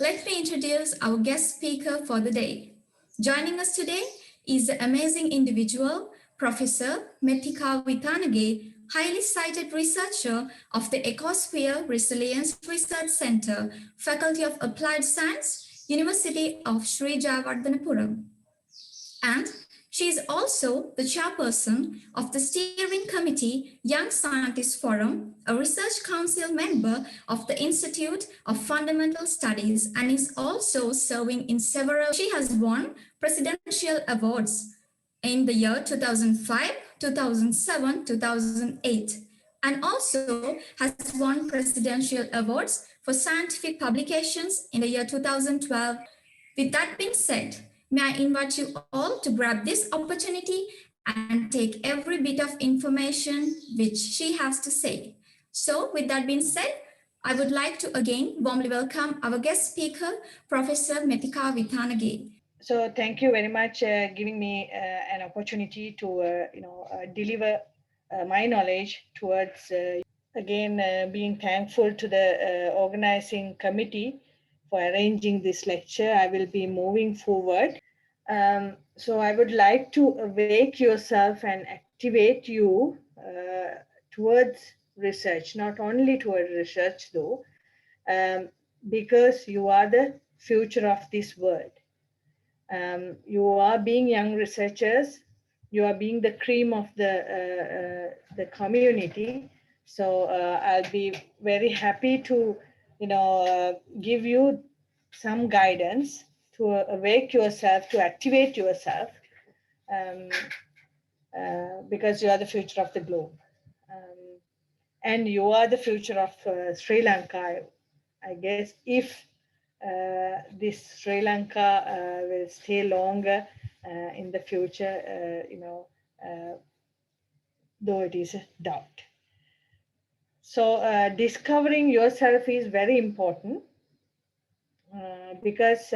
Let me introduce our guest speaker for the day. Joining us today is the amazing individual, Professor Meththika Vithanage, highly cited researcher of the Ecosphere Resilience Research Center, Faculty of Applied Science, University of Sri Jayewardenepura. And she is also the chairperson of the Steering Committee Young Scientists Forum, a research council member of the Institute of Fundamental Studies, and is also serving in several. She has won presidential awards in the year 2005, 2007, 2008, and also has won presidential awards for scientific publications in the year 2012. With that being said, may I invite you all to grab this opportunity and take every bit of information which she has to say. So with that being said, I would like to again warmly welcome our guest speaker, Professor Meththika Vithanage. So thank you very much giving me an opportunity to deliver my knowledge towards being thankful to the organizing committee for arranging this lecture. I will be moving forward. So I would like to awake yourself and activate you towards research, not only towards research though, because you are the future of this world. You are being young researchers, you are being the cream of the community. So I'll be very happy to, give you some guidance to awake yourself, to activate yourself, because you are the future of the globe. And you are the future of Sri Lanka, I guess, if this Sri Lanka will stay longer in the future, though it is a doubt. So discovering yourself is very important because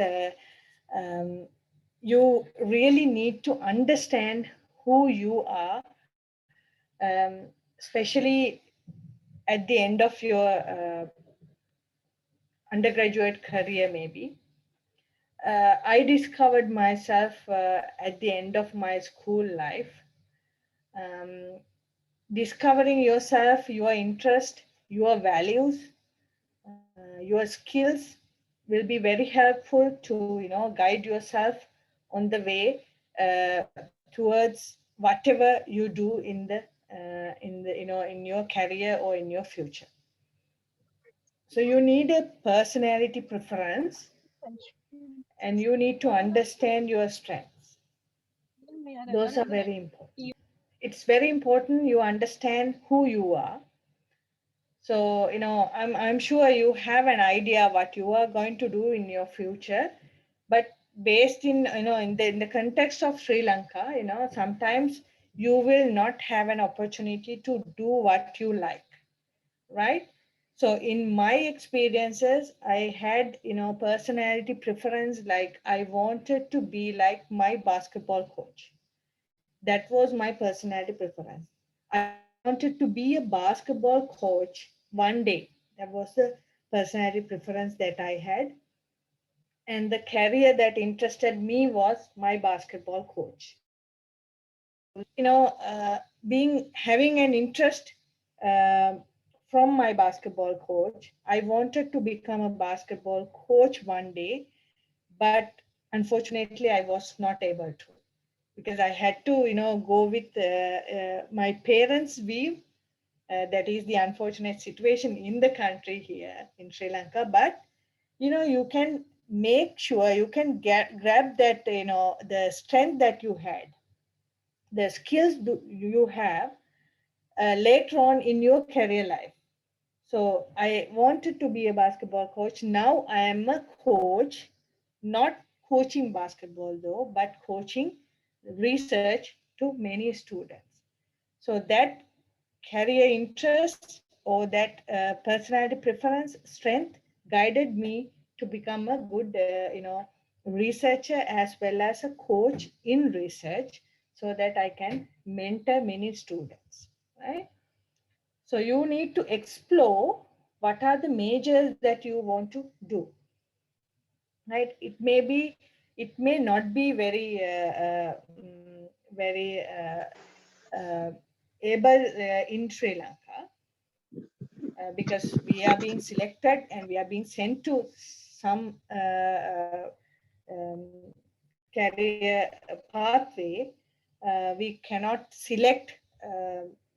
you really need to understand who you are, especially at the end of your undergraduate career maybe. I discovered myself at the end of my school life. Discovering yourself, your interest, your values, your skills will be very helpful to guide yourself on the way towards whatever you do in your career or in your future. So you need a personality preference, and you need to understand your strengths. Those are very important. It's very important you understand who you are. So, I'm sure you have an idea what you are going to do in your future, but based in, in the context of Sri Lanka, sometimes you will not have an opportunity to do what you like, right? So in my experiences, I had, personality preference, like I wanted to be like my basketball coach. That was my personality preference. I wanted to be a basketball coach one day. That was the personality preference that I had. And the career that interested me was my basketball coach. Having an interest from my basketball coach, I wanted to become a basketball coach one day, but unfortunately I was not able to, because I had to go with my parents' view. That is the unfortunate situation in the country here in Sri Lanka. But you can make sure you can grab that, the strength that you had, the skills you have later on in your career life. So I wanted to be a basketball coach. Now I am a coach, not coaching basketball though, but coaching research to many students. So that career interest or that personality preference strength guided me to become a good, researcher as well as a coach in research, so that I can mentor many students, right? So you need to explore what are the majors that you want to do. right? It may not be very very uh, able in Sri Lanka, because we are being selected and we are being sent to some um, career pathway. We cannot select,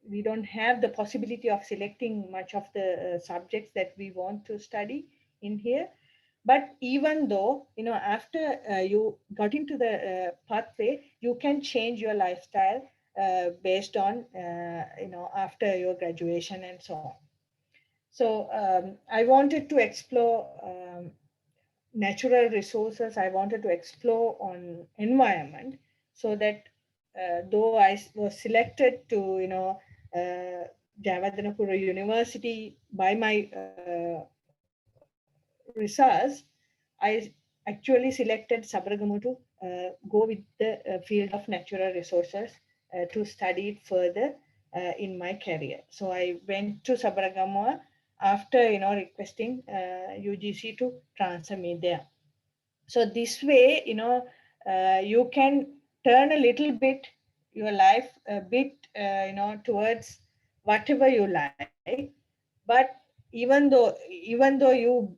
we don't have the possibility of selecting much of the subjects that we want to study in here. But even though, after you got into the pathway, you can change your lifestyle based on, after your graduation and so on. So I wanted to explore natural resources. I wanted to explore on environment, so that though was selected to, Jayewardenepura University by my research, I actually selected Sabaragamu to go with the field of natural resources to study it further in my career. So I went to Sabaragamu after, requesting UGC to transfer me there. So this way, you can turn a little bit your life a bit, towards whatever you like. But even though you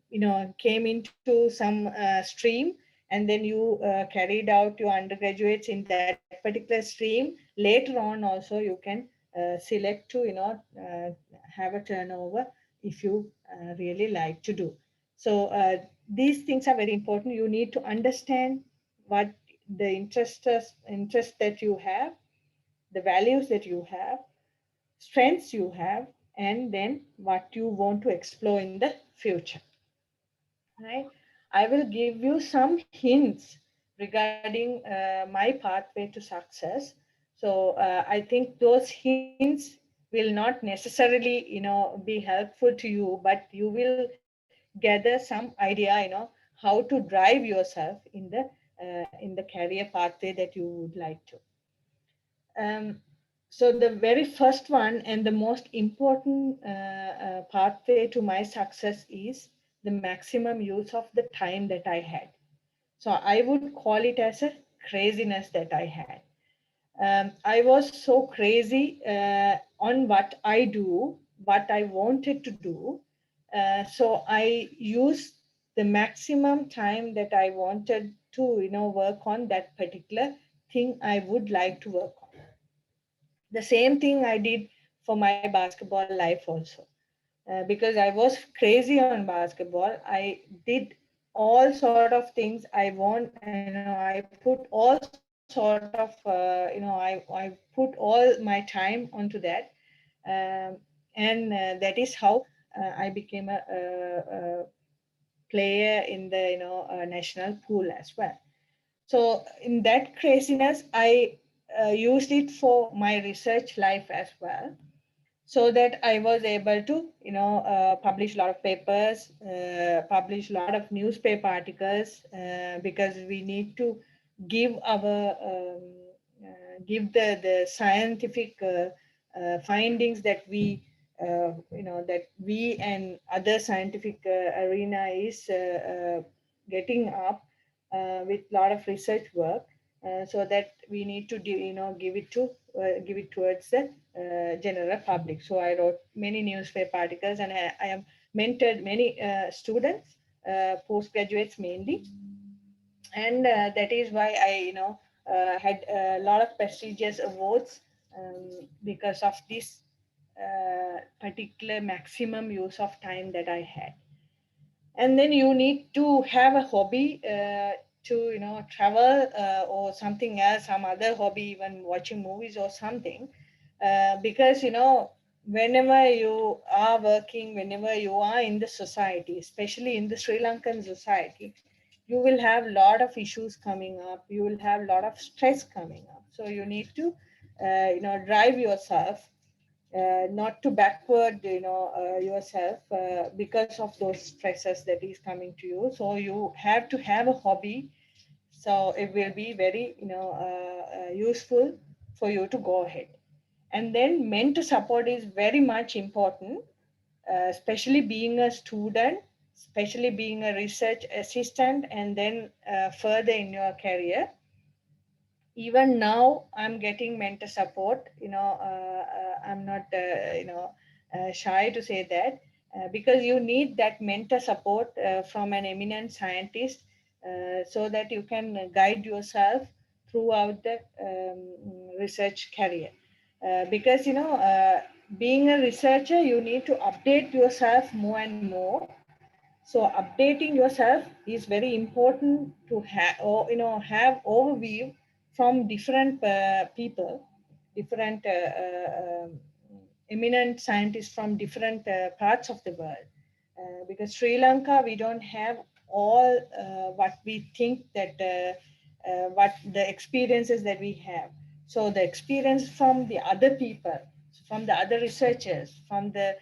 came into some stream, and then you carried out your undergraduates in that particular stream, later on also you can select to have a turnover if you really like to do. So these things are very important. You need to understand what the interest that you have, the values that you have, strengths you have, and then what you want to explore in the future. Right? I will give you some hints regarding my pathway to success. So I think those hints will not necessarily, be helpful to you, but you will gather some idea, how to drive yourself in the career pathway that you would like to. Um, so the very first one and the most important pathway to my success is the maximum use of the time that I had. So I would call it as a craziness that I had. I was so crazy on what I do, what I wanted to do. So I used the maximum time that I wanted to, work on that particular thing I would like to work on. The same thing I did for my basketball life also. Because I was crazy on basketball. I did all sort of things I want. I put all sort of, I put all my time onto that. And that is how I became a player in the, national pool as well. So in that craziness, I used it for my research life as well, so that I was able to, publish a lot of papers, publish a lot of newspaper articles, because we need to give our give the scientific findings that that we and other scientific arena is getting up with a lot of research work, so that we need to do, give it towards the general public. So I wrote many newspaper articles, and I have mentored many students, postgraduates mainly, and that is why I had a lot of prestigious awards, because of this particular maximum use of time that I had. And then you need to have a hobby to travel, or something else, some other hobby, even watching movies or something, because whenever you are working, whenever you are in the society, especially in the Sri Lankan society, you will have a lot of issues coming up, you will have a lot of stress coming up. So you need to drive yourself, not to backward yourself because of those stresses that is coming to you. So you have to have a hobby, so it will be very useful for you to go ahead. And then mentor support is very much important, especially being a student. especially being a research assistant and then further in your career. Even now I'm getting mentor support, I'm not shy to say that, because you need that mentor support from an eminent scientist, so that you can guide yourself throughout the research career, because being a researcher you need to update yourself more and more. So updating yourself is very important to have, or have overview from different people, different eminent scientists from different parts of the world. Because Sri Lanka, we don't have all what we think that what the experiences that we have. So the experience from the other people, from the other researchers, from the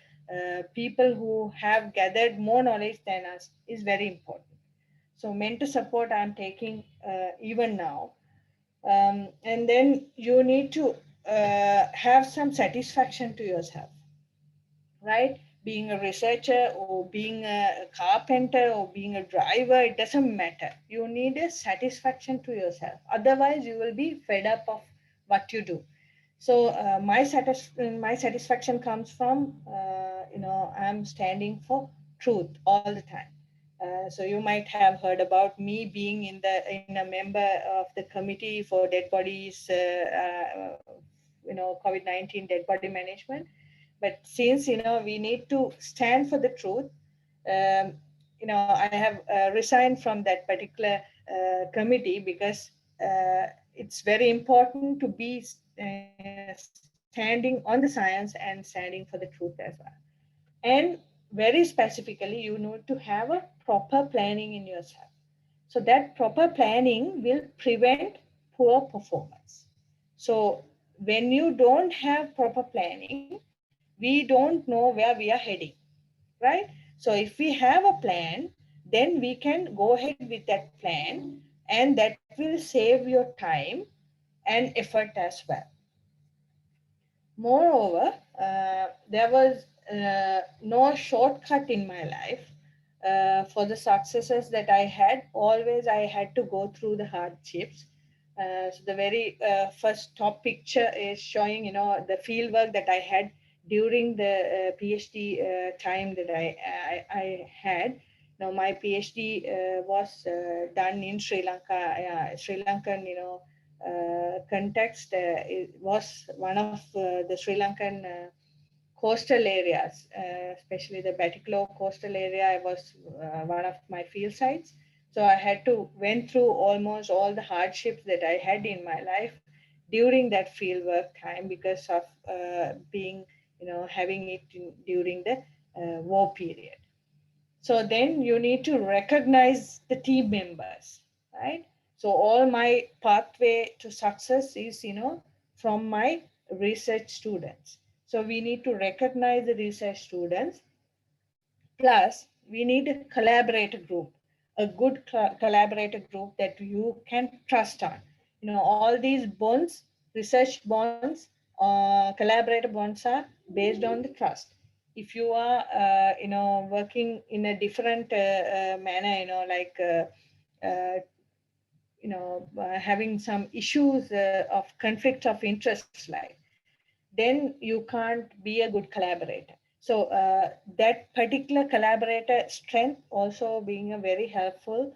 people who have gathered more knowledge than us is very important. So mentor support I'm taking even now. And then you need to have some satisfaction to yourself, right? Being a researcher or being a carpenter or being a driver, it doesn't matter. You need a satisfaction to yourself. Otherwise, you will be fed up of what you do. So my satisfaction comes from I'm standing for truth all the time. So you might have heard about me being in a member of the committee for dead bodies, COVID-19 dead body management. But since we need to stand for the truth, I have resigned from that particular committee, because it's very important to be standing on the science and standing for the truth as well. And very specifically, you need to have a proper planning in yourself. So that proper planning will prevent poor performance. So when you don't have proper planning, we don't know where we are heading, right? So if we have a plan, then we can go ahead with that plan, and that will save your time and effort as well. Moreover, there was no shortcut in my life. For the successes that I had, always I had to go through the hardships. So the very first top picture is showing, the field work that I had during the PhD time that I had. Now my PhD was done in Sri Lanka, Sri Lankan, context. It was one of the Sri Lankan coastal areas, especially the Batticaloa coastal area was one of my field sites. So I had to went through almost all the hardships that I had in my life during that field work time, because of being, having it during the war period. So then you need to recognize the team members, right? So all my pathway to success is, from my research students. So we need to recognize the research students. Plus, we need a collaborator group, a good collaborator group that you can trust on. All these bonds, research bonds, collaborator bonds are based on the trust. If you are, working in a different manner, like, having some issues of conflict of interests, like, then you can't be a good collaborator. So that particular collaborator strength also being a very helpful